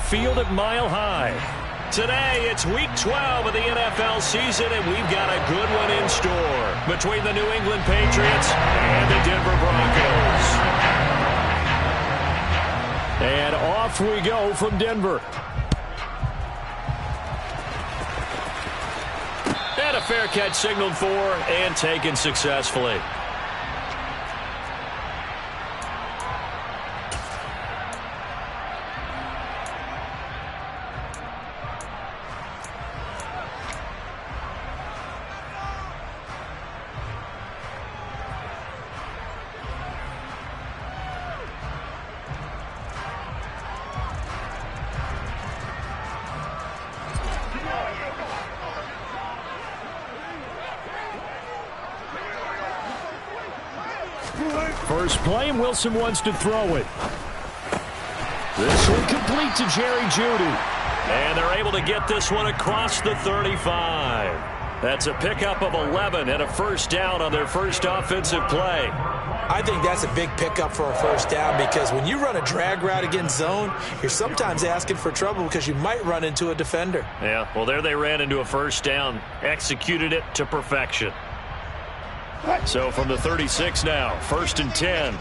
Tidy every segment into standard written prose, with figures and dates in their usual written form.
field at Mile High. Today, it's Week 12 of the NFL season, and we've got a good one in store between the New England Patriots and the Denver Broncos. And off we go from Denver. And a fair catch signaled for and taken successfully. First play, and Wilson wants to throw it. This one complete to Jerry Jeudy. And they're able to get this one across the 35. That's a pickup of 11 and a first down on their first offensive play. I think that's a big pickup for a first down because when you run a drag route against zone, you're sometimes asking for trouble because you might run into a defender. Yeah, well, there they ran into a first down, executed it to perfection. So from the 36 now, 1st and 10.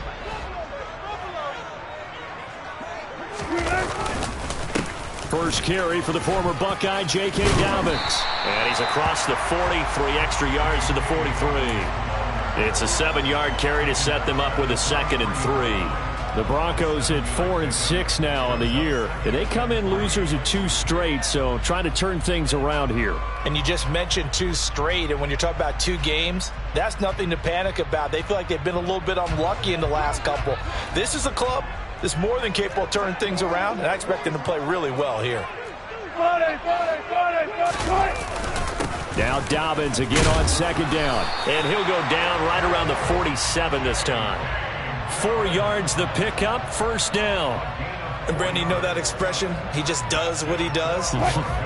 First carry for the former Buckeye, J.K. Dobbins. And he's across the 40, 3 extra yards to the 43. It's a 7-yard carry to set them up with a 2nd and 3. The Broncos at 4-6 now on the year. And they come in losers of 2 straight, so trying to turn things around here. And you just mentioned 2 straight, and when you're talking about 2 games, that's nothing to panic about. They feel like they've been a little bit unlucky in the last couple. This is a club that's more than capable of turning things around, and I expect them to play really well here. Now Dobbins again on 2nd down. And he'll go down right around the 47 this time. 4 yards the pickup, 1st down. And Brandon, you know that expression? He just does what he does?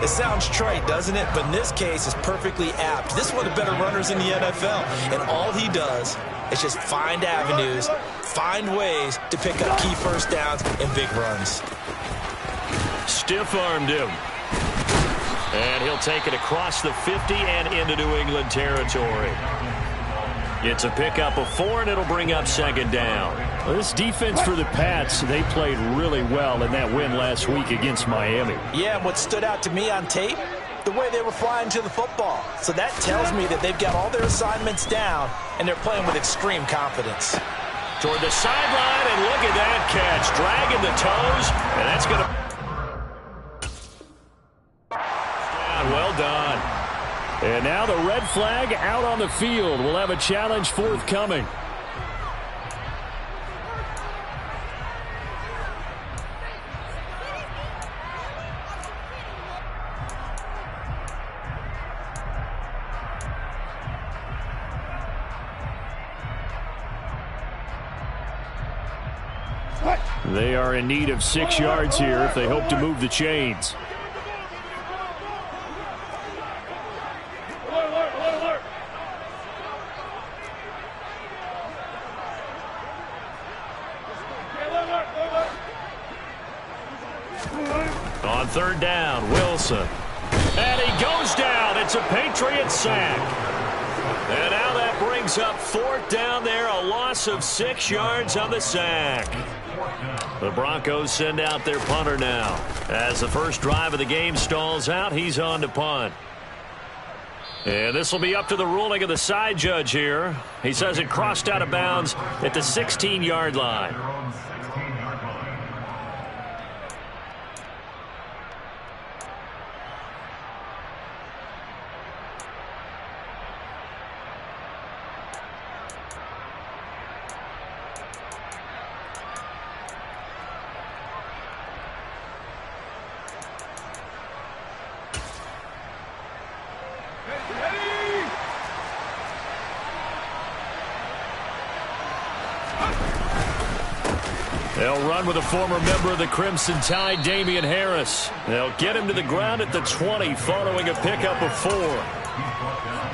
It sounds trite, doesn't it? But in this case, it's perfectly apt. This is one of the better runners in the NFL. And all he does is just find avenues, find ways to pick up key first downs and big runs. Stiff-armed him. And he'll take it across the 50 and into New England territory. It's a pickup of 4, and it'll bring up 2nd down. Well, this defense for the Pats, they played really well in that win last week against Miami. Yeah, and what stood out to me on tape, the way they were flying to the football. So that tells me that they've got all their assignments down, and they're playing with extreme confidence. Toward the sideline, and look at that catch. Dragging the toes, and that's going to... Well done. And now the red flag out on the field. We'll have a challenge forthcoming. They are in need of 6 yards here if they hope to move the chains. On 3rd down, Wilson. And he goes down. It's a Patriot sack. And now that brings up 4th down there, a loss of 6 yards on the sack. The Broncos send out their punter now. As the first drive of the game stalls out, he's on to punt. And this will be up to the ruling of the side judge here. He says it crossed out of bounds at the 16-yard line. They'll run with a former member of the Crimson Tide, Damian Harris. They'll get him to the ground at the 20 following a pickup of 4.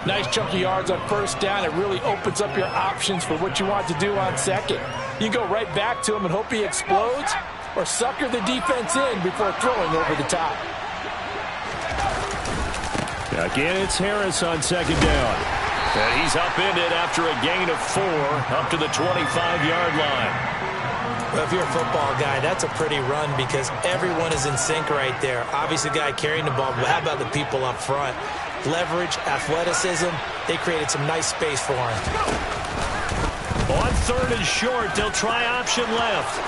Nice chunky yards on 1st down. It really opens up your options for what you want to do on 2nd. You go right back to him and hope he explodes, or sucker the defense in before throwing over the top. Again, it's Harris on second down. And he's upended after a gain of 4 up to the 25-yard line. Well, if you're a football guy, that's a pretty run because everyone is in sync right there. Obviously, the guy carrying the ball, but how about the people up front? Leverage, athleticism, they created some nice space for him. On 3rd and short, they'll try option left.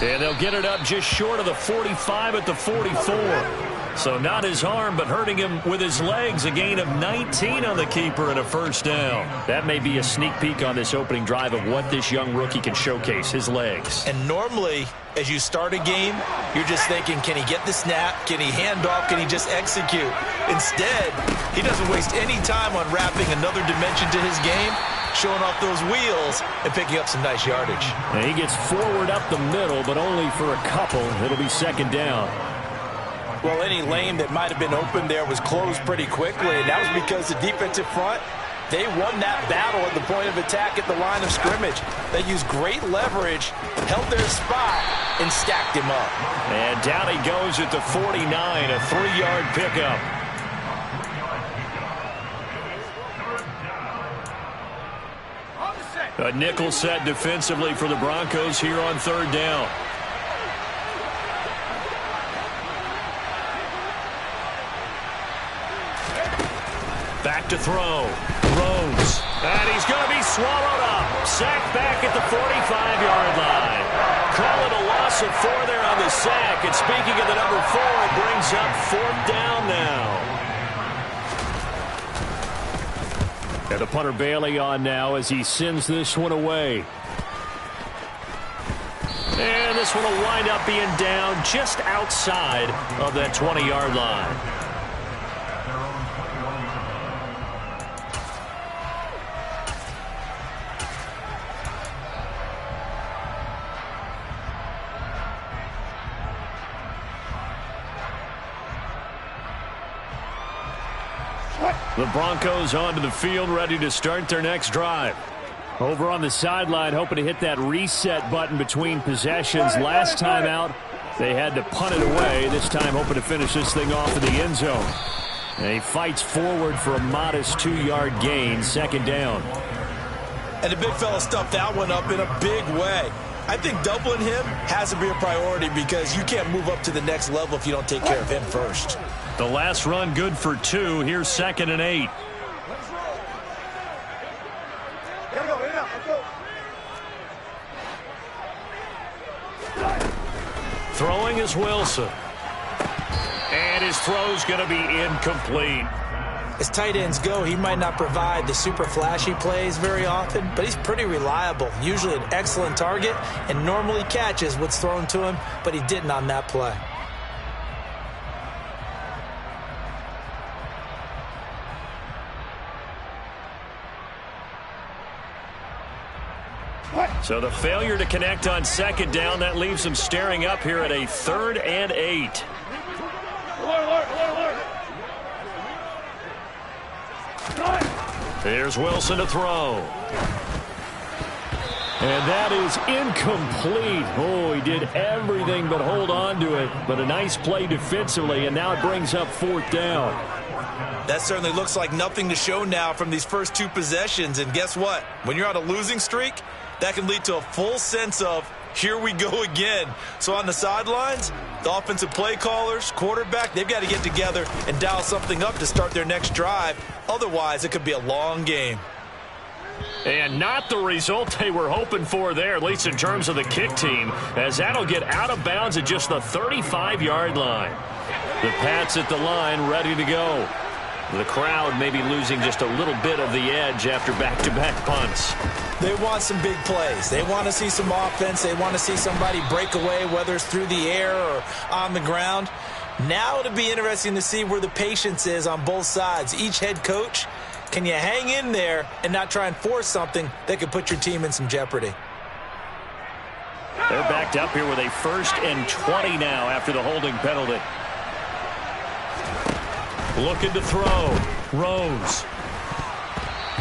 And they'll get it up just short of the 45 at the 44. So not his arm, but hurting him with his legs. A gain of 19 on the keeper and a first down. That may be a sneak peek on this opening drive of what this young rookie can showcase, his legs. And normally, as you start a game, you're just thinking, can he get the snap? Can he hand off? Can he just execute? Instead, he doesn't waste any time on wrapping another dimension to his game, showing off those wheels and picking up some nice yardage. And he gets forward up the middle, but only for a couple. It'll be second down. Well, any lane that might have been open there was closed pretty quickly, and that was because the defensive front, they won that battle at the point of attack at the line of scrimmage. They used great leverage, held their spot, and stacked him up. And down he goes at the 49, a 3-yard pickup. A nickel set defensively for the Broncos here on 3rd down. Back to throw. Rhodes. And he's going to be swallowed up. Sacked back at the 45-yard line. Call it a loss of 4 there on the sack. And speaking of the number 4, it brings up 4th down now. And the punter Bailey on now as he sends this one away. And this one will wind up being down just outside of that 20-yard line. The Broncos onto the field, ready to start their next drive. Over on the sideline, hoping to hit that reset button between possessions. Last time out, they had to punt it away. This time, hoping to finish this thing off in the end zone. And he fights forward for a modest 2-yard gain, second down. And the big fella stuffed that one up in a big way. I think doubling him has to be a priority because you can't move up to the next level if you don't take care of him first. The last run good for 2. Here's 2nd and 8. Throwing is Wilson. And his throw's going to be incomplete. As tight ends go, he might not provide the super flashy plays very often, but he's pretty reliable. Usually an excellent target and normally catches what's thrown to him, but he didn't on that play. So the failure to connect on 2nd down, that leaves him staring up here at a 3rd and 8. Here's Wilson to throw. And that is incomplete. Oh, he did everything but hold on to it. But a nice play defensively, and now it brings up 4th down. That certainly looks like nothing to show now from these first 2 possessions. And guess what? When you're on a losing streak, that can lead to a full sense of, here we go again. So on the sidelines, the offensive play callers, quarterback, they've got to get together and dial something up to start their next drive. Otherwise, it could be a long game. And not the result they were hoping for there, at least in terms of the kick team, as that'll get out of bounds at just the 35-yard line. The Pats at the line, ready to go. The crowd may be losing just a little bit of the edge after back-to-back punts. They want some big plays. They want to see some offense. They want to see somebody break away, whether it's through the air or on the ground. Now it'll be interesting to see where the patience is on both sides. Each head coach, can you hang in there and not try and force something that could put your team in some jeopardy? They're backed up here with a 1st and 20 now after the holding penalty. Looking to throw. Rose.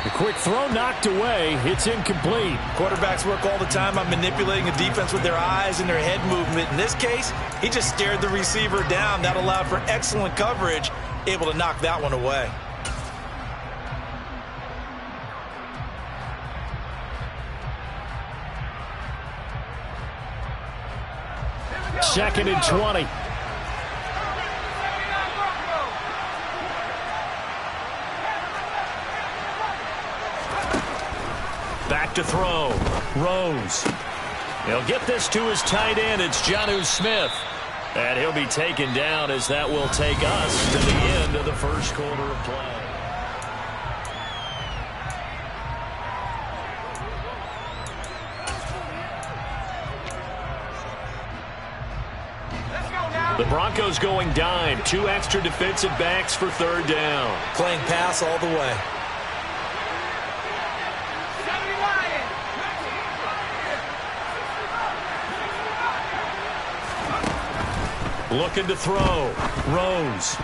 The quick throw knocked away. It's incomplete. Quarterbacks work all the time on manipulating the defense with their eyes and their head movement. In this case, he just stared the receiver down. That allowed for excellent coverage, able to knock that one away. Second and 20. Back to throw. Rose. He'll get this to his tight end. It's Jonnu Smith. And he'll be taken down as that will take us to the end of the first quarter of play. The Broncos going dime. 2 extra defensive backs for third down. Playing pass all the way. Looking to throw. Rose.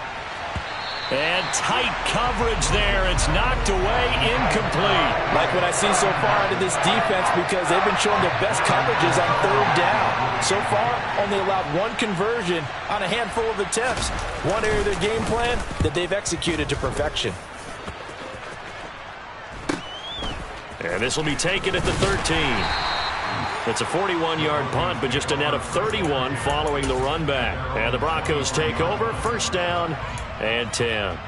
And tight coverage there. It's knocked away, incomplete. Like what I see so far out of this defense, because they've been showing their best coverages on third down. So far, only allowed 1 conversion on a handful of attempts. One area of their game plan that they've executed to perfection. And this will be taken at the 13. It's a 41-yard punt, but just a net of 31 following the run back. And the Broncos take over, first down and 10.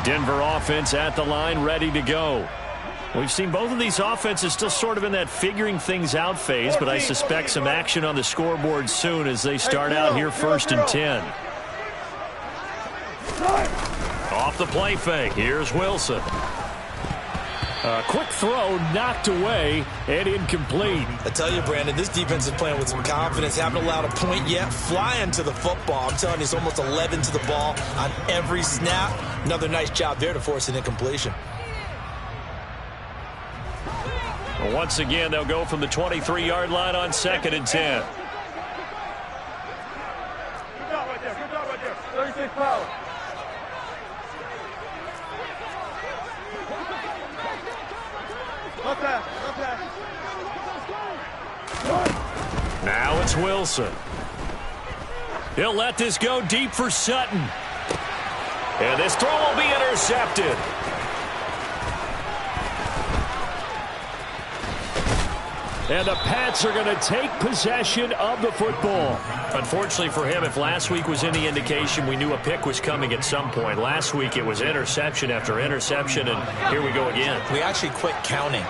Denver offense at the line, ready to go. We've seen both of these offenses still sort of in that figuring things out phase, but I suspect some action on the scoreboard soon as they start out here first and 10. Off the play fake. Here's Wilson. A quick throw knocked away and incomplete. I tell you, Brandon, this defense is playing with some confidence. Haven't allowed a point yet. Flying to the football. I'm telling you, it's almost 11 to the ball on every snap. Another nice job there to force an incompletion. Once again, they'll go from the 23-yard line on second and 10. Good job right there. 36 power. Now it's Wilson. He'll let this go deep for Sutton. And this throw will be intercepted. And the Pats are going to take possession of the football. Unfortunately for him, if last week was any indication, we knew a pick was coming at some point. Last week it was interception after interception, and here we go again. We actually quit counting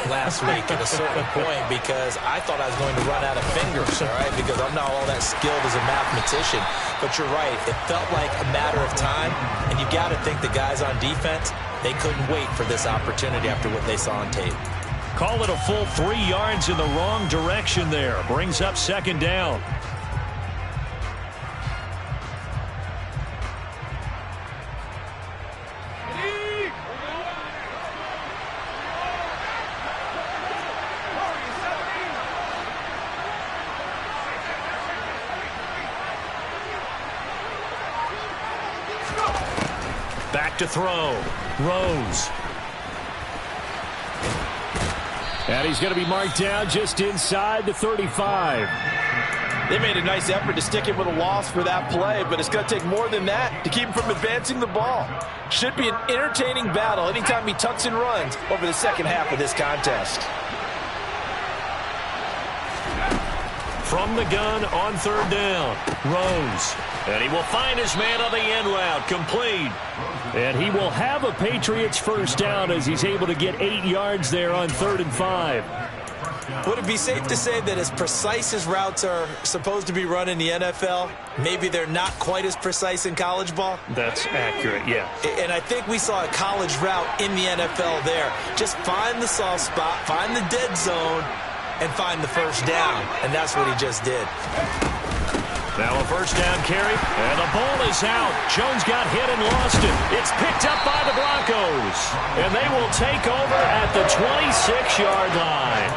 last week at a certain point because I thought I was going to run out of fingers, all right, because I'm not all that skilled as a mathematician. But you're right. It felt like a matter of time, and you got to think the guys on defense, they couldn't wait for this opportunity after what they saw on tape. Call it a full 3 yards in the wrong direction there. Brings up second down. Back to throw. Rose. And he's going to be marked down just inside the 35. They made a nice effort to stick him with a loss for that play, but it's going to take more than that to keep him from advancing the ball. Should be an entertaining battle anytime he tucks and runs over the second half of this contest. From the gun on third down, Rose. And he will find his man on the end route, complete. And he will have a Patriots first down as he's able to get 8 yards there on 3rd and 5. Would it be safe to say that as precise as routes are supposed to be run in the NFL, maybe they're not quite as precise in college ball? That's accurate, yeah. And I think we saw a college route in the NFL there. Just find the soft spot, find the dead zone, and find the first down. And that's what he just did. Now a first down carry, and the ball is out. Jones got hit and lost it. It's picked up by the Broncos, and they will take over at the 26-yard line.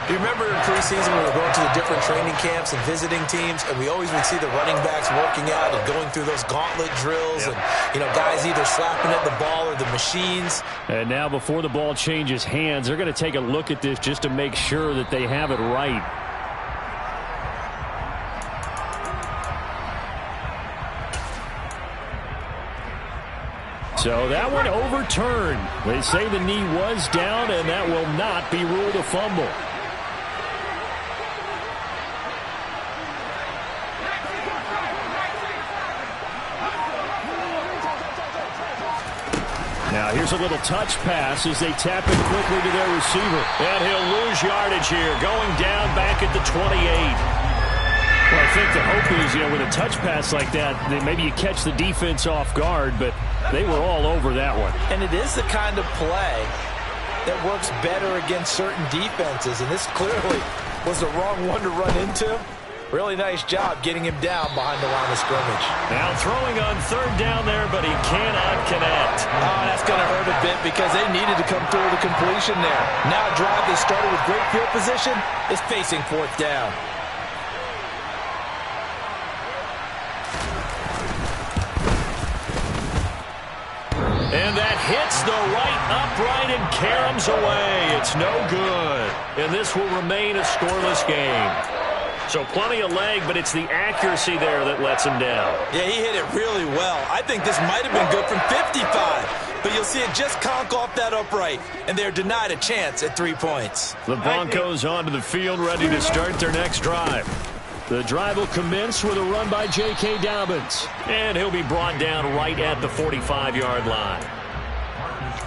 You remember in preseason we were going to the different training camps and visiting teams, and we always would see the running backs working out and going through those gauntlet drills, and guys either slapping at the ball or the machines. And now before the ball changes hands, they're going to take a look at this just to make sure that they have it right. So that one overturned. They say the knee was down, and that will not be ruled a fumble. Now here's a little touch pass as they tap it quickly to their receiver. And he'll lose yardage here, going down back at the 28. Well, I think the hope is, with a touch pass like that, then maybe you catch the defense off guard, but they were all over that one. And it is the kind of play that works better against certain defenses, and this clearly was the wrong one to run into. Really nice job getting him down behind the line of scrimmage. Now throwing on third down there, but he cannot connect. Oh, that's going to hurt a bit because they needed to come through with a completion there. Now a drive that started with great field position is facing fourth down. And that hits the right upright and caroms away. It's no good. And this will remain a scoreless game. So plenty of leg, but it's the accuracy there that lets him down. Yeah, he hit it really well. I think this might have been good from 55. But you'll see it just conk off that upright, and they're denied a chance at 3 points. The Broncos onto the field, ready to start their next drive. The drive will commence with a run by J.K. Dobbins. And he'll be brought down right at the 45-yard line.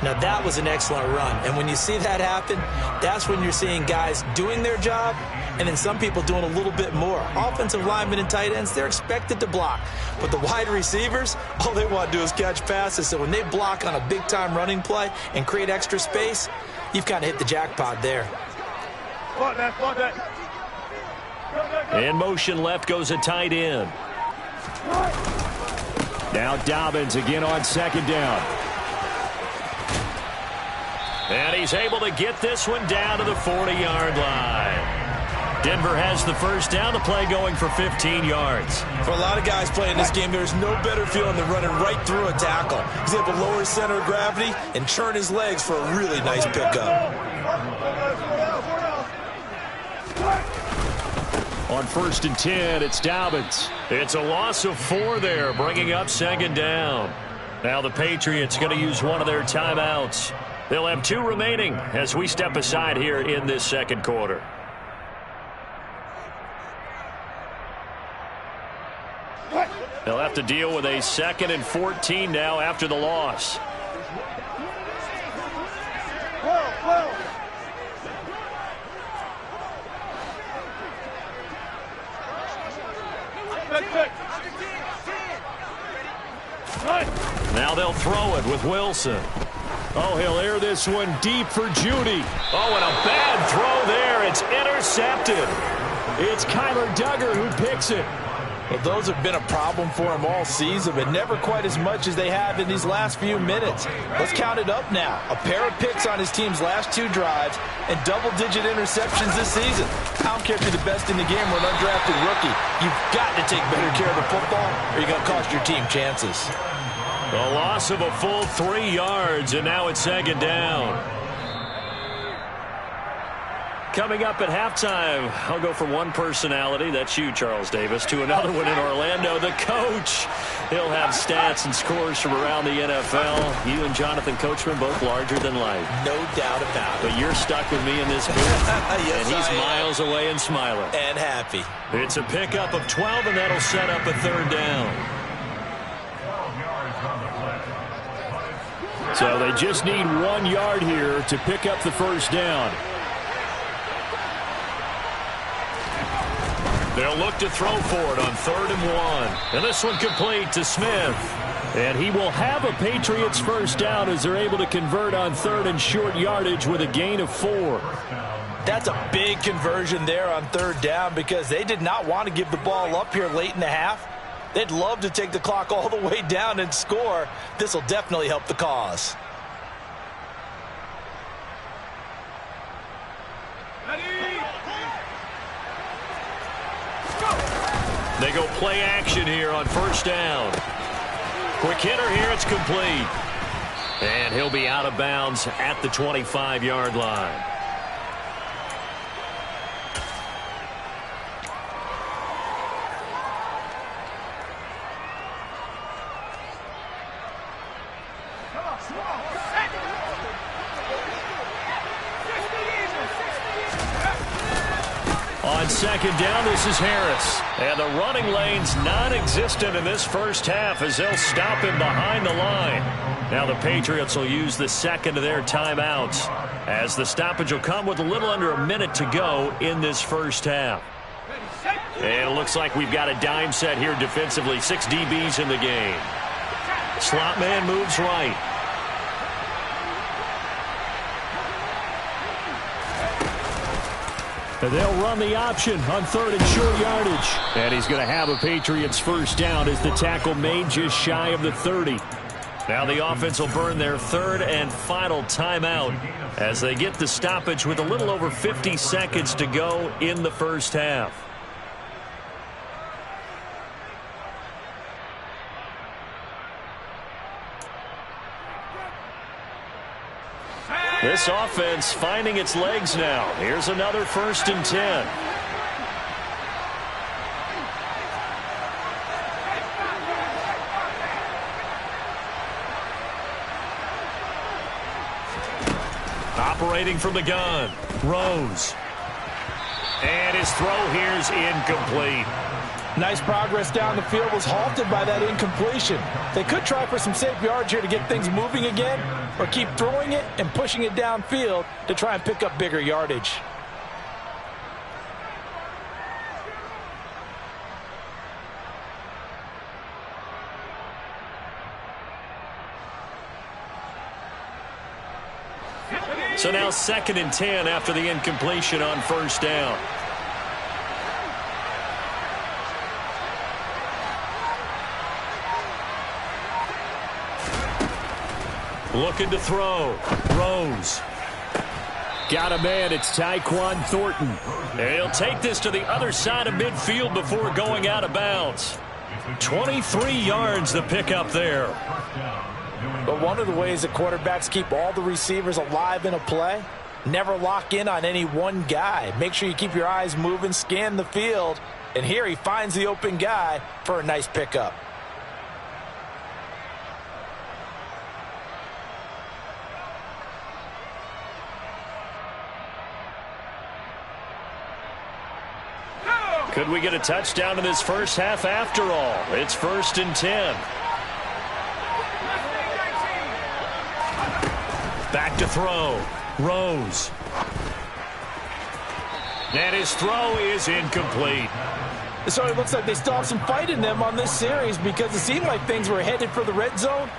Now, that was an excellent run. And when you see that happen, that's when you're seeing guys doing their job and then some people doing a little bit more. Offensive linemen and tight ends, they're expected to block. But the wide receivers, all they want to do is catch passes. So when they block on a big-time running play and create extra space, you've kind of hit the jackpot there. In motion left goes a tight end. Now Dobbins again on second down. And he's able to get this one down to the 40-yard line. Denver has the first down. The play going for 15 yards. For a lot of guys playing this game, there's no better feeling than running right through a tackle. He's able to lower his center of gravity and churn his legs for a really nice pickup. On 1st and 10, it's Dobbins. It's a loss of 4 there, bringing up second down. Now the Patriots going to use one of their timeouts. They'll have 2 remaining as we step aside here in this second quarter. They'll have to deal with a 2nd and 14 now after the loss. Now they'll throw it with Wilson. Oh, he'll air this one deep for Judy. Oh, and a bad throw there. It's intercepted. It's Kyler Duggar who picks it. Well, those have been a problem for him all season, but never quite as much as they have in these last few minutes. Let's count it up now. A pair of picks on his team's last 2 drives and double-digit interceptions this season. I don't care if you're the best in the game or an undrafted rookie. You've got to take better care of the football or you're going to cost your team chances. A loss of a full 3 yards, and now it's second down. Coming up at halftime, I'll go from one personality, that's you, Charles Davis, to another one in Orlando, the coach. He'll have stats and scores from around the NFL. You and Jonathan Coachman, both larger than life. No doubt about it. But you're stuck with me in this booth, yes, and he's miles away and smiling. And happy. It's a pickup of 12, and that'll set up a third down. So they just need 1 yard here to pick up the first down. They'll look to throw for it on 3rd and 1. And this one complete to Smith. And he will have a Patriots first down as they're able to convert on 3rd and short yardage with a gain of 4. That's a big conversion there on 3rd down because they did not want to give the ball up here late in the half. They'd love to take the clock all the way down and score. This will definitely help the cause. Ready? They go play action here on first down. Quick hitter here. It's complete. And he'll be out of bounds at the 25-yard line. On second down, this is Harris. And the running lane's non-existent in this first half as they'll stop him behind the line. Now the Patriots will use the second of their timeouts as the stoppage will come with a little under a minute to go in this first half. And it looks like we've got a dime set here defensively. 6 DBs in the game. Slot man moves right. And they'll run the option on third and short yardage. And he's going to have a Patriots first down as the tackle made just shy of the 30. Now the offense will burn their third and final timeout as they get the stoppage with a little over 50 seconds to go in the first half. This offense finding its legs now. Here's another 1st and 10. Operating from the gun, Rose. And his throw here's incomplete. Nice progress down the field was halted by that incompletion. They could try for some safe yards here to get things moving again, or keep throwing it and pushing it downfield to try and pick up bigger yardage. So now 2nd and 10 after the incompletion on first down. Looking to throw. Rose. Got a man. It's Tyquan Thornton. And he'll take this to the other side of midfield before going out of bounds. 23 yards to pick up there. But one of the ways that quarterbacks keep all the receivers alive in a play, never lock in on any one guy. Make sure you keep your eyes moving, scan the field. And here he finds the open guy for a nice pickup. Could we get a touchdown in this first half after all? It's 1st and 10. Back to throw. Rose. And his throw is incomplete. So it looks like they still have some fight in them on this series because it seemed like things were headed for the red zone.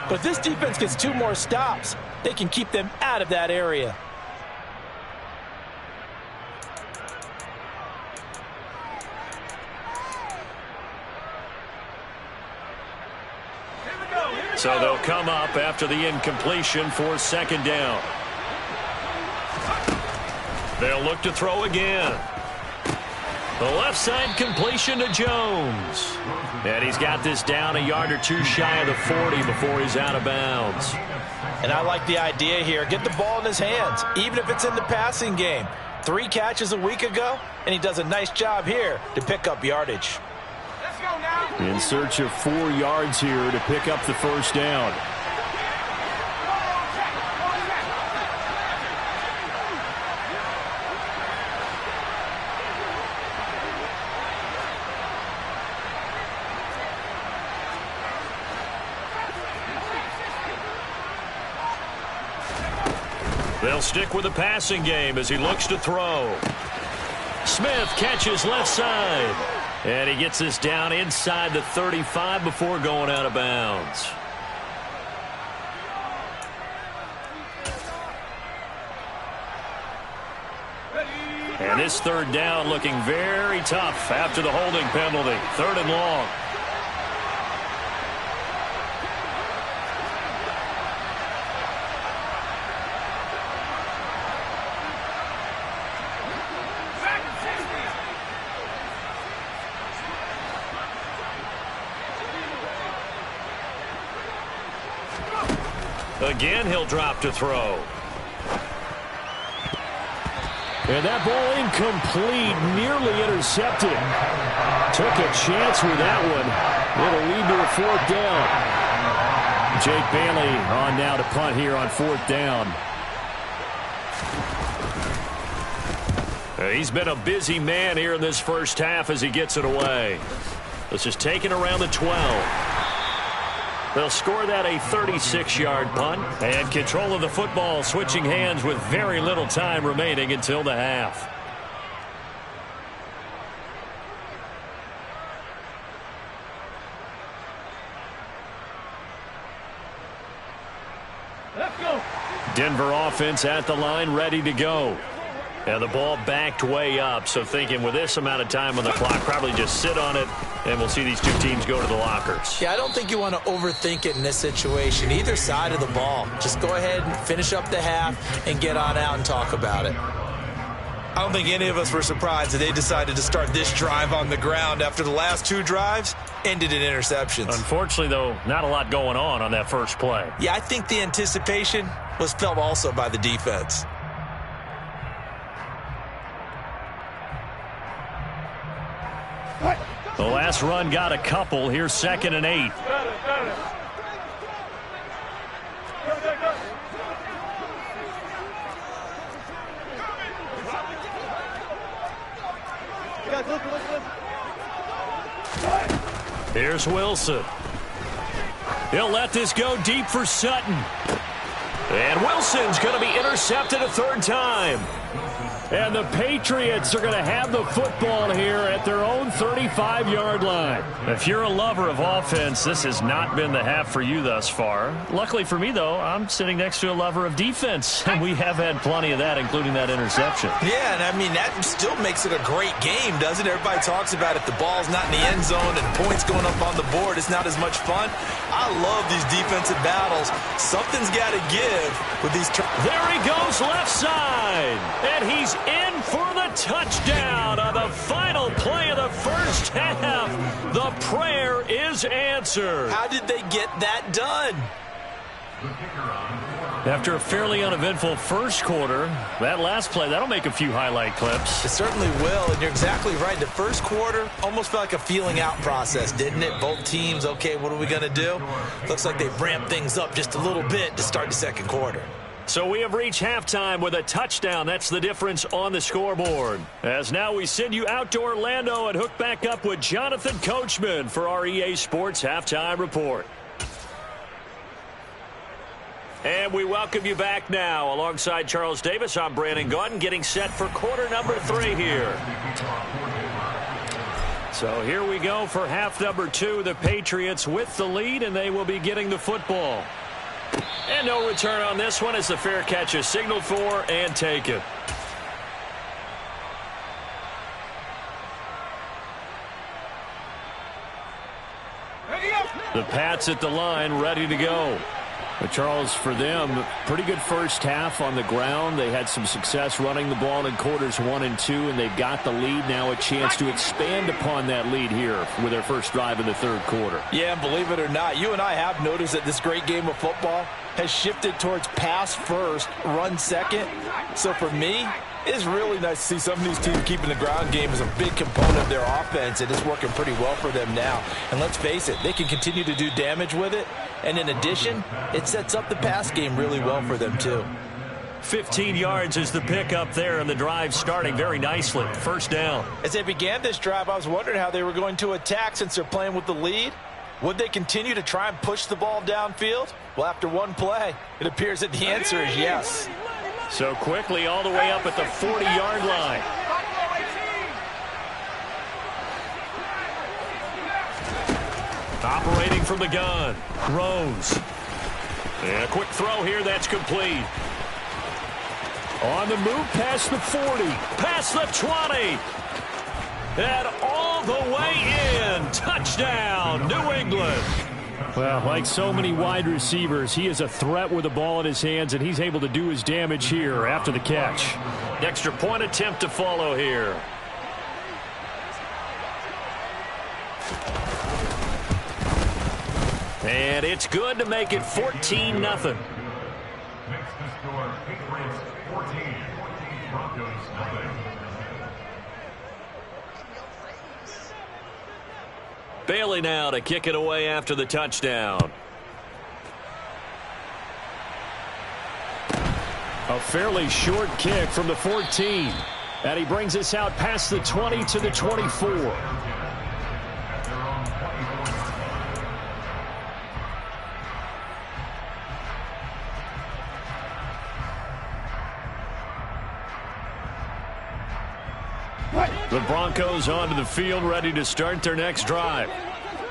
But if this defense gets 2 more stops, they can keep them out of that area. So they'll come up after the incompletion for 2nd down. They'll look to throw again. The left side completion to Jones. And he's got this down a yard or 2 shy of the 40 before he's out of bounds. And I like the idea here. Get the ball in his hands, even if it's in the passing game. 3 catches a week ago, and he does a nice job here to pick up yardage. In search of 4 yards here to pick up the first down. They'll stick with the passing game as he looks to throw. Smith catches left side. And he gets this down inside the 35 before going out of bounds. And this 3rd down looking very tough after the holding penalty. 3rd and long. Again, he'll drop to throw. And that ball incomplete, nearly intercepted. Took a chance with that one. It'll lead to a 4th down. Jake Bailey on now to punt here on 4th down. He's been a busy man here in this first half as he gets it away. This is taken around the 12. They'll score that a 36-yard punt. And control of the football switching hands with very little time remaining until the half. Let's go. Denver offense at the line, ready to go. And the ball backed way up, so thinking with this amount of time on the clock, probably just sit on it, and we'll see these two teams go to the lockers. Yeah, I don't think you want to overthink it in this situation. Either side of the ball. Just go ahead and finish up the half and get on out and talk about it. I don't think any of us were surprised that they decided to start this drive on the ground after the last 2 drives ended in interceptions. Unfortunately, though, not a lot going on that first play. Yeah, I think the anticipation was felt also by the defense. The last run got a couple. Here's 2nd and 8. Here's Wilson. He'll let this go deep for Sutton. And Wilson's going to be intercepted a 3rd time. And the Patriots are going to have the football here at their own 35-yard line. If you're a lover of offense, this has not been the half for you thus far. Luckily for me, though, I'm sitting next to a lover of defense, and we have had plenty of that, including that interception. Yeah, and I mean, that still makes it a great game, doesn't it? Everybody talks about it. The ball's not in the end zone and points going up on the board. It's not as much fun. I love these defensive battles. Something's got to give with these. There he goes left side, and he's in for the touchdown on the final play of the first half. The prayer is answered. How did they get that done? After a fairly uneventful first quarter, that last play, that'll make a few highlight clips. It certainly will, and you're exactly right. The first quarter almost felt like a feeling out process, didn't it? Both teams, okay, what are we going to do? Looks like they've ramped things up just a little bit to start the second quarter. So we have reached halftime with a touchdown. That's the difference on the scoreboard. As now we send you out to Orlando and hook back up with Jonathan Coachman for our EA Sports Halftime Report. And we welcome you back now. Alongside Charles Davis, I'm Brandon Gaudin, getting set for quarter number 3 here. So here we go for half number 2. The Patriots with the lead, and they will be getting the football. And no return on this one as the fair catch is signaled for and taken. The Pats at the line, ready to go. But Charles, for them, pretty good first half on the ground. They had some success running the ball in quarters 1 and 2, and they've got the lead now, a chance to expand upon that lead here with their first drive in the third quarter. Yeah, and believe it or not, you and I have noticed that this great game of football has shifted towards pass first, run second. So for me, it's really nice to see some of these teams keeping the ground game as a big component of their offense, and it's working pretty well for them now. And let's face it, they can continue to do damage with it. And in addition, it sets up the pass game really well for them, too. 15 yards is the pickup there, and the drive starting very nicely. First down. As they began this drive, I was wondering how they were going to attack since they're playing with the lead. Would they continue to try and push the ball downfield? Well, after one play, it appears that the answer is yes. So quickly all the way up at the 40-yard line. Operating from the gun, Rose. And a quick throw here, that's complete. On the move past the 40, past the 20. And all the way in. Touchdown, New England. Well, like so many wide receivers, he is a threat with the ball in his hands, and he's able to do his damage here after the catch. Extra point attempt to follow here. And it's good to make it 14-0. The score, Patriots 14, Broncos nothing. Bailey now to kick it away after the touchdown. A fairly short kick from the 14. And he brings us out past the 20 to the 24. The Broncos onto the field, ready to start their next drive.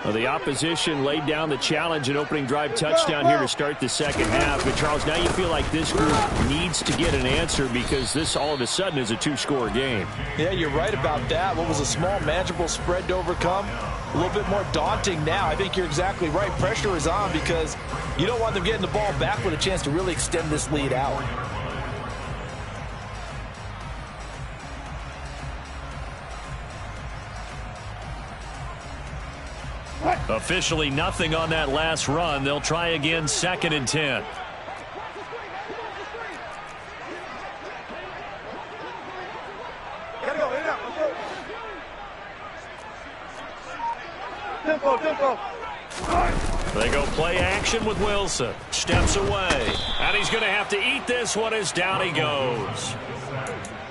Well, the opposition laid down the challenge and opening drive touchdown here to start the second half. But, Charles, now you feel like this group needs to get an answer because this all of a sudden is a two-score game. Yeah, you're right about that. What was a small, manageable spread to overcome? A little bit more daunting now. I think you're exactly right. Pressure is on because you don't want them getting the ball back with a chance to really extend this lead out. Officially nothing on that last run. They'll try again, 2nd and 10. They go play action with Wilson. Steps away. And he's going to have to eat this one as down he goes.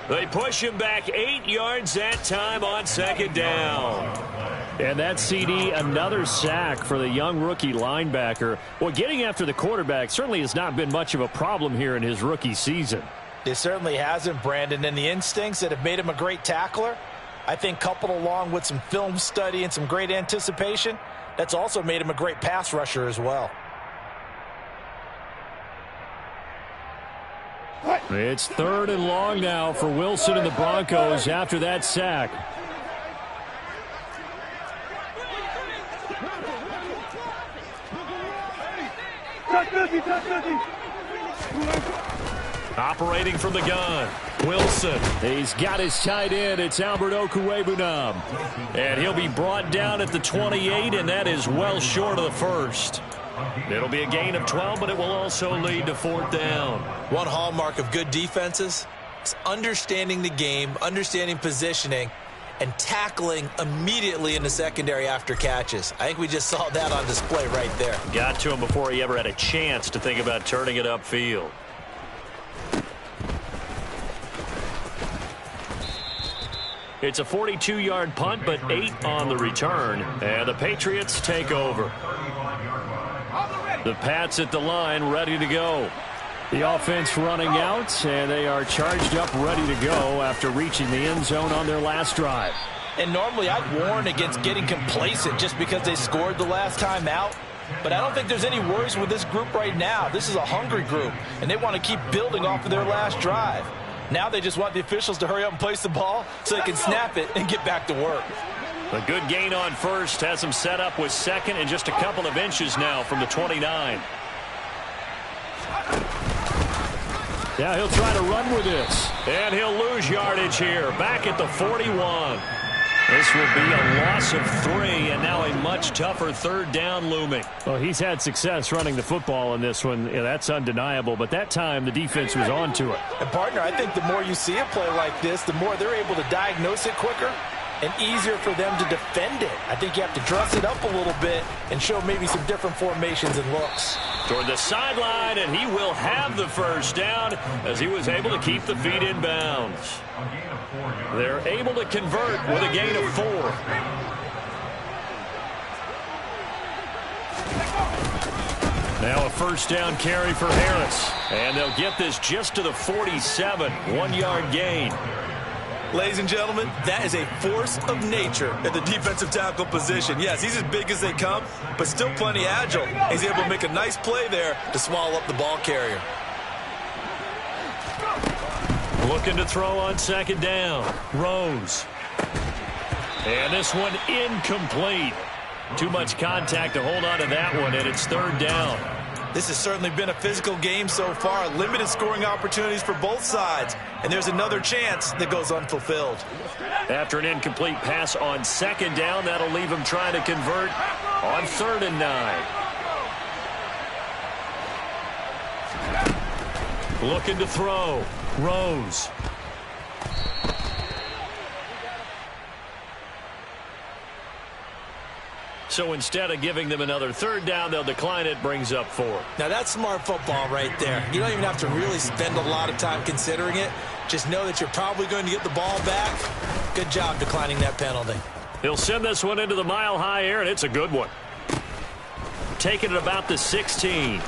They push him back 8 yards that time on 2nd down. And that CD, another sack for the young rookie linebacker. Well, getting after the quarterback certainly has not been much of a problem here in his rookie season. It certainly hasn't, Brandon. And the instincts that have made him a great tackler, I think coupled along with some film study and some great anticipation, that's also made him a great pass rusher as well. It's 3rd and long now for Wilson and the Broncos after that sack. Operating from the gun, Wilson. He's got his tight end. It's Albert Okwuegbunam. And he'll be brought down at the 28, and that is well short of the first. It'll be a gain of 12, but it will also lead to 4th down. One hallmark of good defenses is understanding the game, understanding positioning, and tackling immediately in the secondary after catches. I think we just saw that on display right there. Got to him before he ever had a chance to think about turning it upfield. It's a 42-yard punt, but 8 on the return. And the Patriots take over. The Pats at the line, ready to go. The offense running out, and they are charged up, ready to go after reaching the end zone on their last drive. And normally I'd warn against getting complacent just because they scored the last time out. But I don't think there's any worries with this group right now. This is a hungry group, and they want to keep building off of their last drive. Now they just want the officials to hurry up and place the ball so they can snap it and get back to work. A good gain on first has him set up with 2nd and just a couple of inches now from the 29. Yeah, he'll try to run with this. And he'll lose yardage here, back at the 41. This will be a loss of 3, and now a much tougher 3rd down looming. Well, he's had success running the football in this one. Yeah, that's undeniable, but that time the defense was on to it. And, partner, I think the more you see a play like this, the more they're able to diagnose it quicker and easier for them to defend it. I think you have to dress it up a little bit and show maybe some different formations and looks. Toward the sideline, and he will have the 1st down as he was able to keep the feet in bounds. They're able to convert with a gain of 4. Now a 1st down carry for Harris. And they'll get this just to the 47, 1-yard gain. Ladies and gentlemen, that is a force of nature at the defensive tackle position. Yes, he's as big as they come, but still plenty agile. He's able to make a nice play there to swallow up the ball carrier. Looking to throw on 2nd down. Rose. And this one incomplete. Too much contact to hold on to that one, and it's 3rd down. This has certainly been a physical game so far. Limited scoring opportunities for both sides. And there's another chance that goes unfulfilled. After an incomplete pass on 2nd down, that'll leave him trying to convert on 3rd and 9. Looking to throw. Rose. So instead of giving them another third down, they'll decline it. Brings up 4. Now, that's smart football right there. You don't even have to really spend a lot of time considering it. Just know that you're probably going to get the ball back. Good job declining that penalty. He'll send this one into the mile-high air, and it's a good one. Taking it about the 16.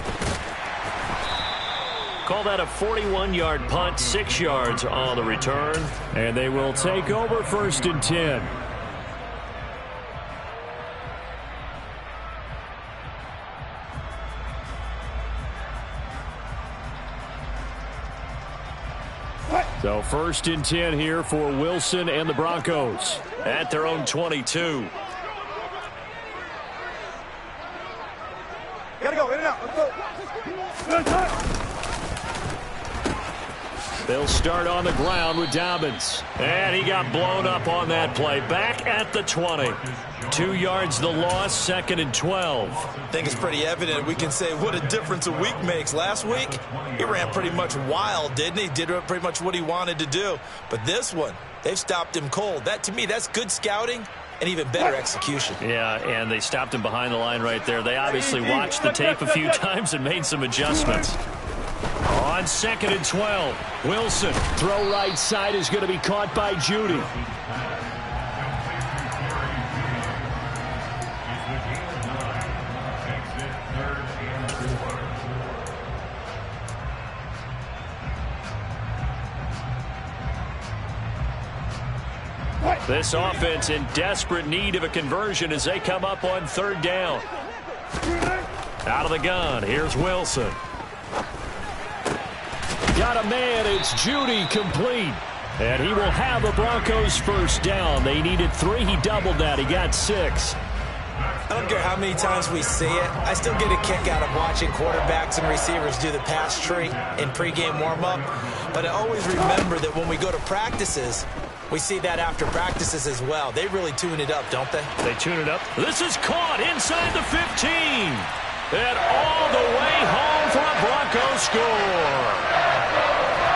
Call that a 41-yard punt, 6 yards on the return. And they will take over 1st and 10. So 1st and 10 here for Wilson and the Broncos at their own 22. Gotta go, in and out. Let's go. They'll start on the ground with Dobbins. And he got blown up on that play. Back at the 20. 2 yards the loss, 2nd and 12. I think it's pretty evident. We can say what a difference a week makes. Last week, he ran pretty much wild, didn't he? Did pretty much what he wanted to do. But this one, they've stopped him cold. That, to me, that's good scouting and even better execution. Yeah, and they stopped him behind the line right there. They obviously watched the tape a few times and made some adjustments. On 2nd and 12, Wilson. Throw right side is going to be caught by Judy. This offense in desperate need of a conversion as they come up on 3rd down. Out of the gun, here's Wilson. Got a man, it's Judy, complete. And he will have the Broncos 1st down. They needed 3, he doubled that, he got 6. I don't care how many times we see it. I still get a kick out of watching quarterbacks and receivers do the pass tree in pregame warm-up. But I always remember that when we go to practices, we see that after practices as well. They really tune it up, don't they? They tune it up. This is caught inside the 15. And all the way home for a Broncos score.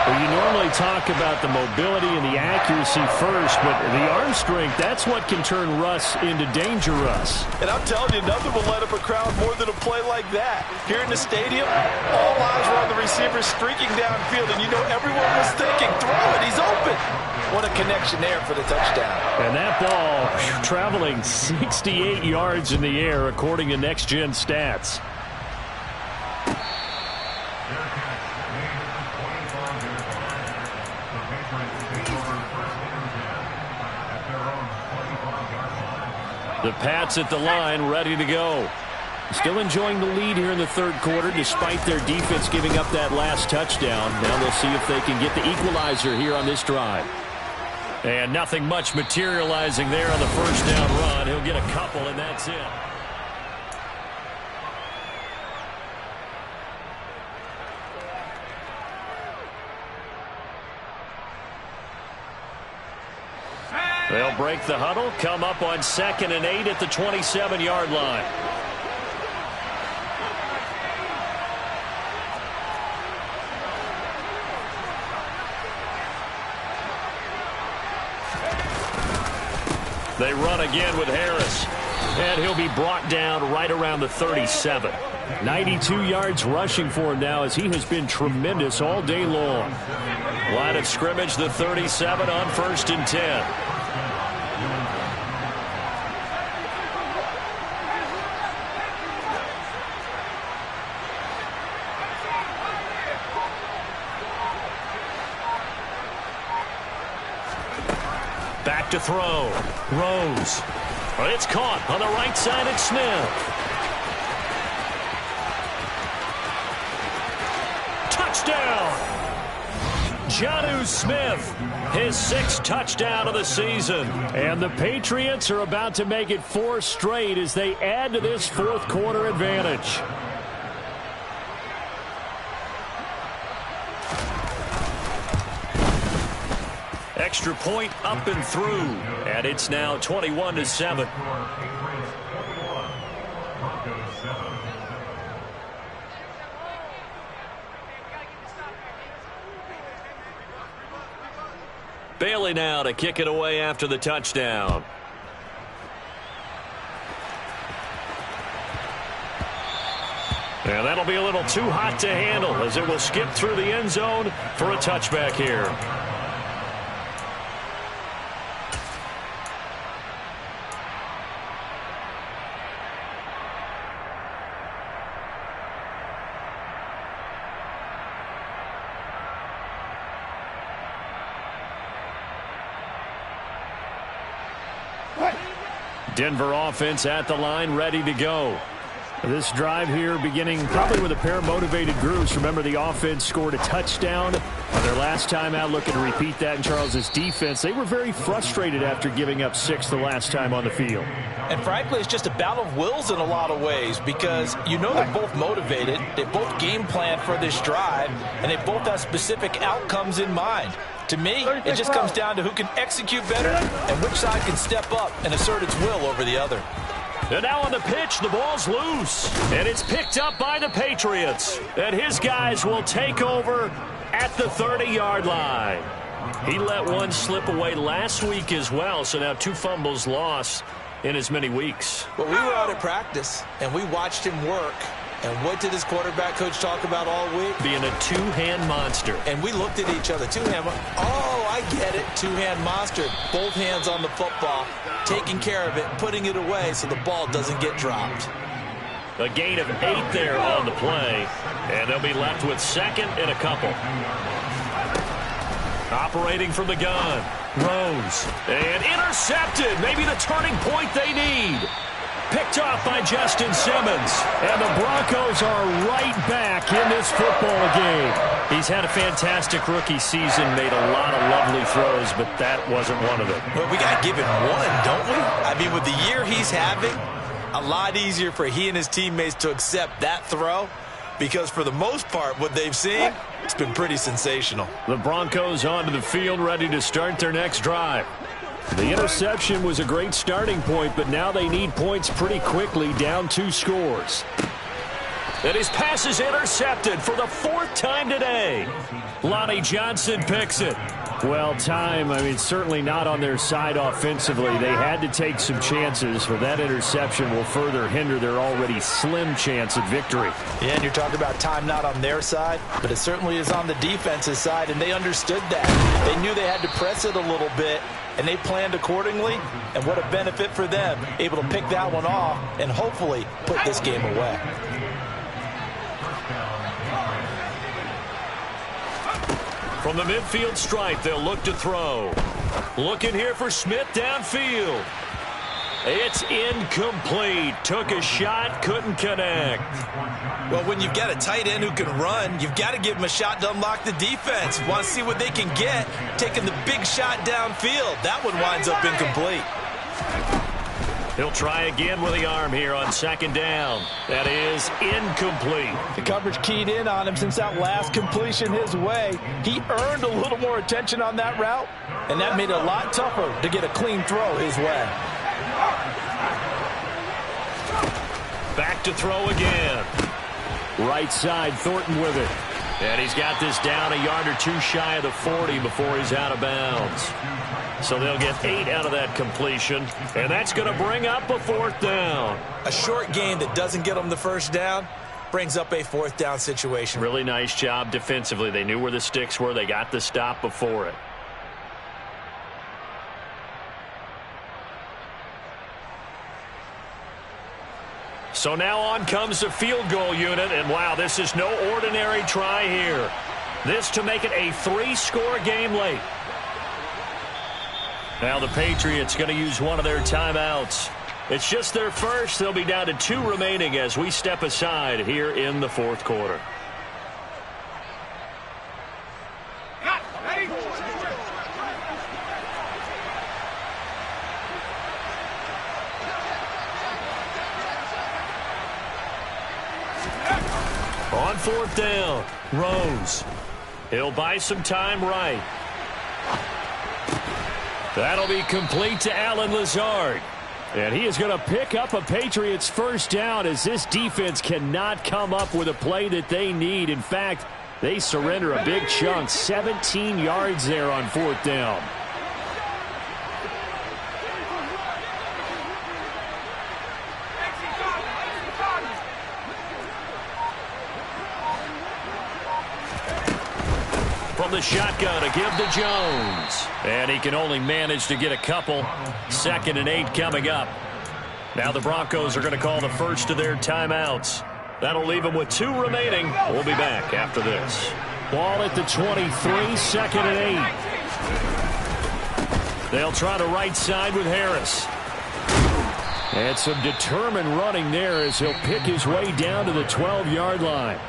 Well, you normally talk about the mobility and the accuracy first, but the arm strength, that's what can turn Russ into Danger Russ. And I'm telling you, nothing will let up a crowd more than a play like that. Here in the stadium, all eyes were on the receiver streaking downfield, and you know everyone was thinking, throw it, he's open. What a connection there for the touchdown. And that ball traveling 68 yards in the air, according to Next Gen Stats. The Pats at the line, ready to go. Still enjoying the lead here in the 3rd quarter, despite their defense giving up that last touchdown. Now they'll see if they can get the equalizer here on this drive. And nothing much materializing there on the 1st down run. He'll get a couple, and that's it. They'll break the huddle, come up on 2nd and 8 at the 27-yard line. They run again with Harris. And he'll be brought down right around the 37. 92 yards rushing for him now as he has been tremendous all day long. Line of scrimmage, the 37 on 1st and 10. Back to throw. Rose. It's caught on the right side at Smith. Touchdown! Jonnu Smith, his 6th touchdown of the season. And the Patriots are about to make it 4 straight as they add to this 4th quarter advantage. Extra point up and through, and it's now 21-7. Bailey now to kick it away after the touchdown. And that'll be a little too hot to handle as it will skip through the end zone for a touchback here. Denver offense at the line, ready to go. This drive here beginning probably with a pair of motivated groups. Remember, the offense scored a touchdown on their last time out. Looking to repeat that in Charles's defense. They were very frustrated after giving up 6 the last time on the field. And frankly, it's just a battle of wills in a lot of ways because you know they're both motivated. They both game plan for this drive, and they both have specific outcomes in mind. To me, it just comes down to who can execute better and which side can step up and assert its will over the other. And now on the pitch, the ball's loose. And it's picked up by the Patriots. And his guys will take over at the 30-yard line. He let one slip away last week as well, so now 2 fumbles lost in as many weeks. Well, we were out at practice, and we watched him work. And what did his quarterback coach talk about all week? Being a two-hand monster. And we looked at each other. Two-hand. Oh, I get it. Two-hand monster. Both hands on the football, taking care of it, putting it away so the ball doesn't get dropped. A gain of 8 there on the play. And they'll be left with 2nd and a couple. Operating from the gun. Rose. And intercepted. Maybe the turning point they need. Picked off by Justin Simmons. And the Broncos are right back in this football game. He's had a fantastic rookie season, made a lot of lovely throws, but that wasn't one of them. Well, we got to give him one, don't we? I mean, with the year he's having, a lot easier for he and his teammates to accept that throw because for the most part, what they've seen, it's been pretty sensational. The Broncos onto the field, ready to start their next drive. The interception was a great starting point, but now they need points pretty quickly, down 2 scores. And his pass is intercepted for the 4th time today. Lonnie Johnson picks it. Well, certainly not on their side offensively. They had to take some chances, but that interception will further hinder their already slim chance at victory. Yeah, and you're talking about time not on their side, but it certainly is on the defense's side, and they understood that. They knew they had to press it a little bit, and they planned accordingly, and what a benefit for them, able to pick that one off and hopefully put this game away. From the midfield stripe, they'll look to throw. Looking here for Smith downfield. It's incomplete. Took a shot, couldn't connect. Well, when you've got a tight end who can run, you've got to give him a shot to unlock the defense. Want to see what they can get, taking the big shot downfield. That one winds up incomplete. He'll try again with the arm here on 2nd down. That is incomplete. The coverage keyed in on him since that last completion his way. He earned a little more attention on that route, and that made it a lot tougher to get a clean throw his way. Back to throw again. Right side, Thornton with it. And he's got this down a yard or 2 shy of the 40 before he's out of bounds. So they'll get 8 out of that completion, and that's going to bring up a 4th down. A short game that doesn't get them the 1st down brings up a 4th down situation. Really nice job defensively. They knew where the sticks were. They got the stop before it. So now on comes the field goal unit, and wow, this is no ordinary try here. This to make it a 3-score game late. Now the Patriots going to use one of their timeouts. It's just their first. They'll be down to 2 remaining as we step aside here in the 4th quarter. On 4th down, Rose. He'll buy some time right. That'll be complete to Allen Lazard. And he is going to pick up a Patriots 1st down as this defense cannot come up with a play that they need. In fact, they surrender a big chunk, 17 yards there on 4th down. from the shotgun to give to Jones. And he can only manage to get a couple. 2nd and 8 coming up. Now the Broncos are going to call the first of their timeouts. That'll leave them with 2 remaining. We'll be back after this. Ball at the 23, 2nd and 8. They'll try the right side with Harris. And some determined running there as he'll pick his way down to the 12-yard line.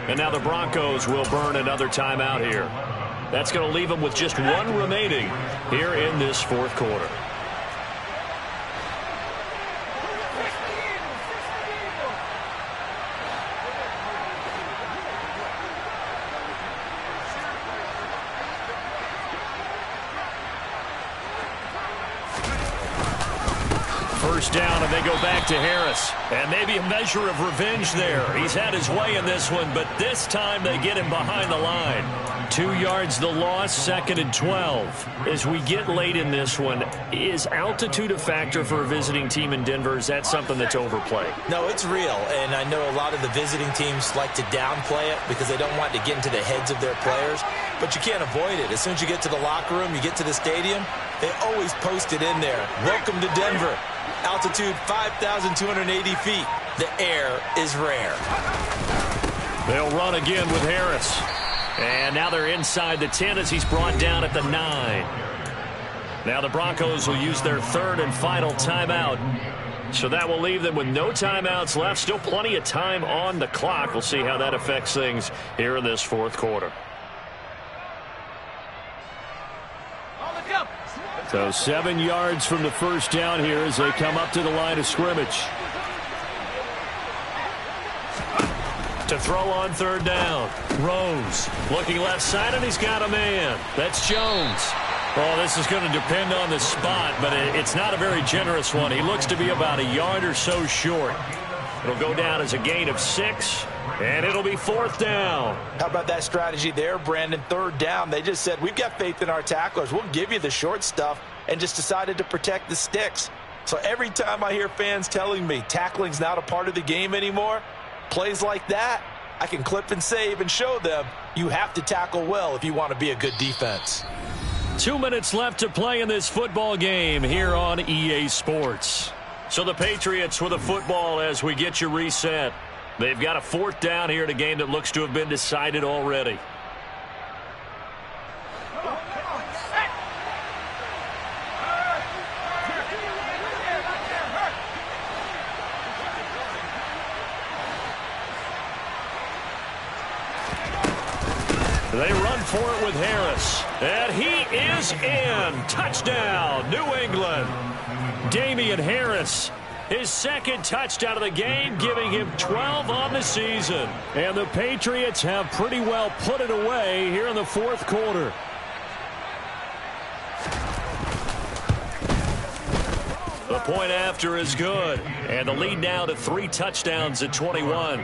And now the Broncos will burn another timeout here. That's going to leave them with just 1 remaining here in this 4th quarter. First down, and they go back to Harris. And maybe a measure of revenge there. He's had his way in this one, but this time they get him behind the line. 2 yards the loss, 2nd and 12. As we get late in this one, is altitude a factor for a visiting team in Denver? Is that something that's overplayed? No, it's real, and I know a lot of the visiting teams like to downplay it because they don't want to get into the heads of their players, but you can't avoid it. As soon as you get to the locker room, you get to the stadium, they always post it in there. Welcome to Denver. Altitude 5,280 feet. The air is rare. They'll run again with Harris. And now they're inside the 10 as he's brought down at the 9. Now the Broncos will use their 3rd and final timeout. So that will leave them with no timeouts left. Still plenty of time on the clock. We'll see how that affects things here in this 4th quarter. So 7 yards from the first down here as they come up to the line of scrimmage. To throw on 3rd down. Rose looking left side, and he's got a man. That's Jones. Oh, this is going to depend on the spot, but it's not a very generous one. He looks to be about a yard or so short. It'll go down as a gain of 6, and it'll be 4th down. How about that strategy there, Brandon? 3rd down. They just said, we've got faith in our tacklers. We'll give you the short stuff, and just decided to protect the sticks. So every time I hear fans telling me tackling's not a part of the game anymore, plays like that, I can clip and save and show them you have to tackle well if you want to be a good defense. 2 minutes left to play in this football game here on EA Sports. So the Patriots with a football as we get you reset. They've got a 4th down here in a game that looks to have been decided already. They run for it with Harris. And he is in. Touchdown, New England. Damian Harris, his 2nd touchdown of the game, giving him 12 on the season. And the Patriots have pretty well put it away here in the 4th quarter. The point after is good. And the lead now to 3 touchdowns at 21.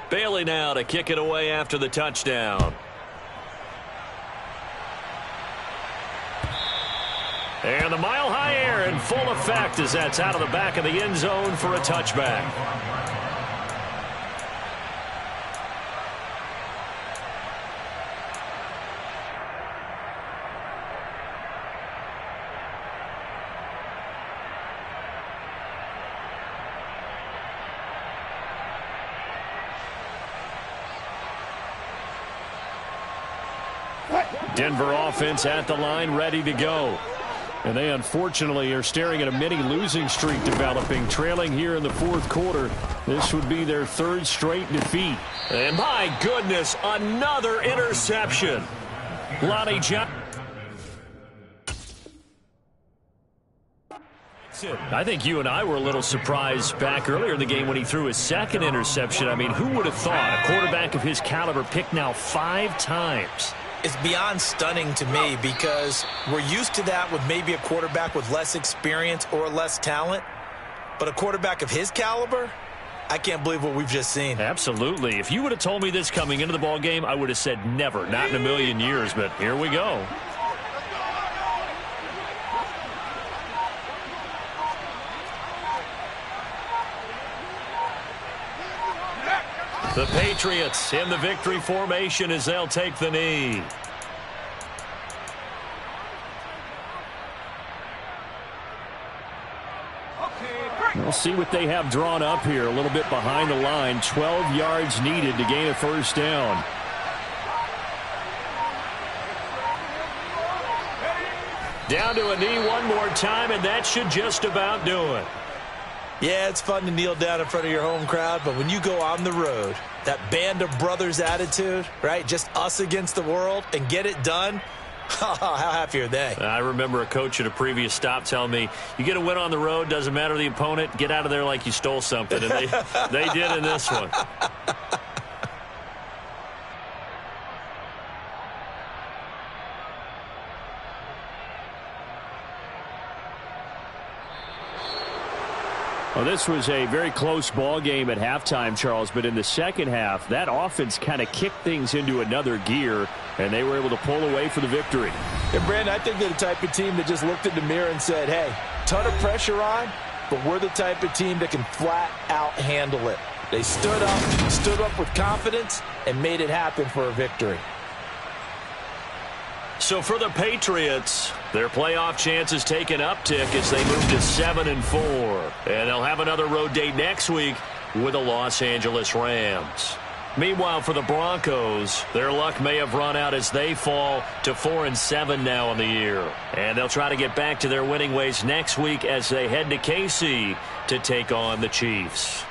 Bailey now to kick it away after the touchdown. And the mile-high air in full effect as that's out of the back of the end zone for a touchback. Denver offense at the line, ready to go. And they unfortunately are staring at a mini losing streak developing, trailing here in the 4th quarter. This would be their 3rd straight defeat. And my goodness, another interception. Lonnie Johnson. I think you and I were a little surprised back earlier in the game when he threw his 2nd interception. I mean, who would have thought a quarterback of his caliber picked now 5 times? It's beyond stunning to me because we're used to that with maybe a quarterback with less experience or less talent. But a quarterback of his caliber, I can't believe what we've just seen. Absolutely. If you would have told me this coming into the ball game, I would have said never, not in a million years. But here we go. The Patriots in the victory formation as they'll take the knee. We'll see what they have drawn up here. A little bit behind the line. 12 yards needed to gain a first down. Down to a knee one more time, and that should just about do it. Yeah, it's fun to kneel down in front of your home crowd, but when you go on the road, that band of brothers attitude, right, just us against the world, and get it done, how happy are they? I remember a coach at a previous stop telling me, you get a win on the road, doesn't matter the opponent, get out of there like you stole something, and they did in this one. Well, this was a very close ball game at halftime, Charles, but in the second half, that offense kind of kicked things into another gear, and they were able to pull away for the victory. And, Brandon, I think they're the type of team that just looked in the mirror and said, hey, ton of pressure on, but we're the type of team that can flat out handle it. They stood up with confidence, and made it happen for a victory. So for the Patriots, their playoff chances take an uptick as they move to 7-4. And they'll have another road date next week with the Los Angeles Rams. Meanwhile, for the Broncos, their luck may have run out as they fall to 4-7 now in the year. And they'll try to get back to their winning ways next week as they head to KC to take on the Chiefs.